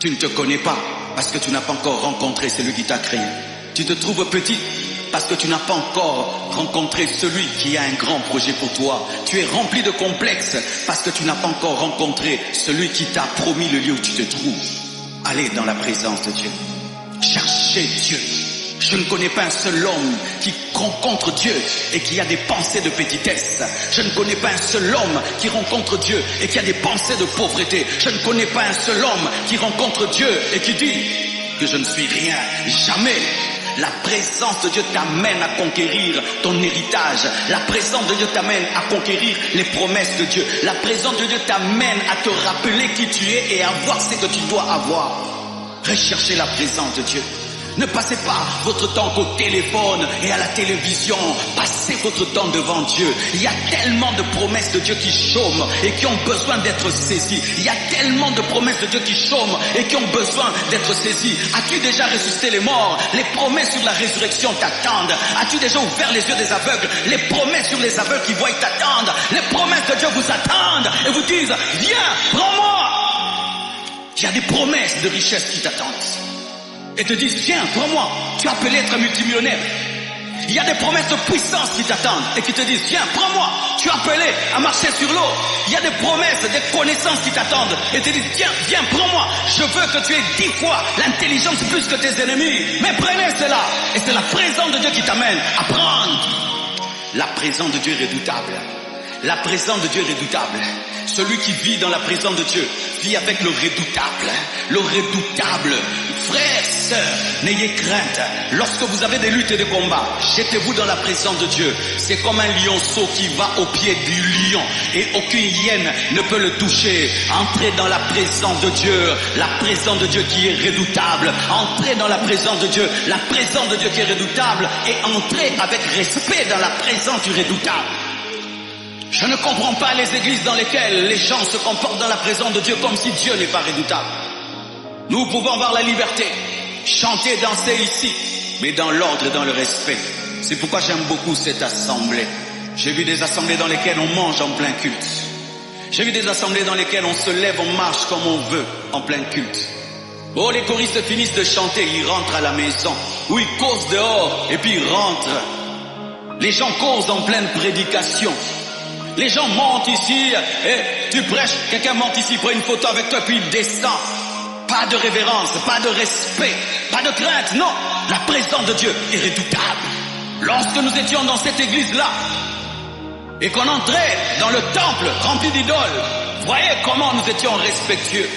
Tu ne te connais pas parce que tu n'as pas encore rencontré celui qui t'a créé. Tu te trouves petit parce que tu n'as pas encore rencontré celui qui a un grand projet pour toi. Tu es rempli de complexes parce que tu n'as pas encore rencontré celui qui t'a promis le lieu où tu te trouves. Allez dans la présence de Dieu. Cherchez Dieu. Je ne connais pas un seul homme qui rencontre Dieu et qui a des pensées de petitesse. Je ne connais pas un seul homme qui rencontre Dieu et qui a des pensées de pauvreté. Je ne connais pas un seul homme qui rencontre Dieu et qui dit que je ne suis rien. Jamais. La présence de Dieu t'amène à conquérir ton héritage. La présence de Dieu t'amène à conquérir les promesses de Dieu. La présence de Dieu t'amène à te rappeler qui tu es et à voir ce que tu dois avoir. Recherchez la présence de Dieu. Ne passez pas votre temps qu'au téléphone et à la télévision. Passez votre temps devant Dieu. Il y a tellement de promesses de Dieu qui chôment et qui ont besoin d'être saisies. Il y a tellement de promesses de Dieu qui chôment et qui ont besoin d'être saisies. As-tu déjà ressuscité les morts? Les promesses sur la résurrection t'attendent. As-tu déjà ouvert les yeux des aveugles? Les promesses sur les aveugles qui voient t'attendent. Les promesses de Dieu vous attendent et vous disent, viens, prends-moi. Il y a des promesses de richesse qui t'attendent. Et te disent, viens, prends-moi, tu as appelé être multimillionnaire. Il y a des promesses de puissance qui t'attendent et qui te disent, viens, prends-moi, tu as appelé à marcher sur l'eau. Il y a des promesses, des connaissances qui t'attendent et te disent, viens, prends-moi, je veux que tu aies 10 fois l'intelligence plus que tes ennemis. Mais prenez cela. Et c'est la présence de Dieu qui t'amène à prendre. La présence de Dieu est redoutable. La présence de Dieu est redoutable. Celui qui vit dans la présence de Dieu vit avec le redoutable. Le redoutable. Frères, sœurs, n'ayez crainte. Lorsque vous avez des luttes et des combats, jetez-vous dans la présence de Dieu. C'est comme un lionceau qui va au pied du lion et aucune hyène ne peut le toucher. Entrez dans la présence de Dieu. La présence de Dieu qui est redoutable. Entrez dans la présence de Dieu. La présence de Dieu qui est redoutable. Et entrez avec respect dans la présence du redoutable. Je ne comprends pas les églises dans lesquelles les gens se comportent dans la présence de Dieu comme si Dieu n'est pas redoutable. Nous pouvons avoir la liberté, chanter, danser ici, mais dans l'ordre et dans le respect. C'est pourquoi j'aime beaucoup cette assemblée. J'ai vu des assemblées dans lesquelles on mange en plein culte. J'ai vu des assemblées dans lesquelles on se lève, on marche comme on veut en plein culte. Oh, les choristes finissent de chanter, ils rentrent à la maison. Ou ils causent dehors et puis ils rentrent. Les gens causent en pleine prédication. Les gens montent ici et tu prêches, quelqu'un monte ici, prend une photo avec toi puis il descend. Pas de révérence, pas de respect, pas de crainte, non. La présence de Dieu est redoutable. Lorsque nous étions dans cette église-là et qu'on entrait dans le temple rempli d'idoles, voyez comment nous étions respectueux.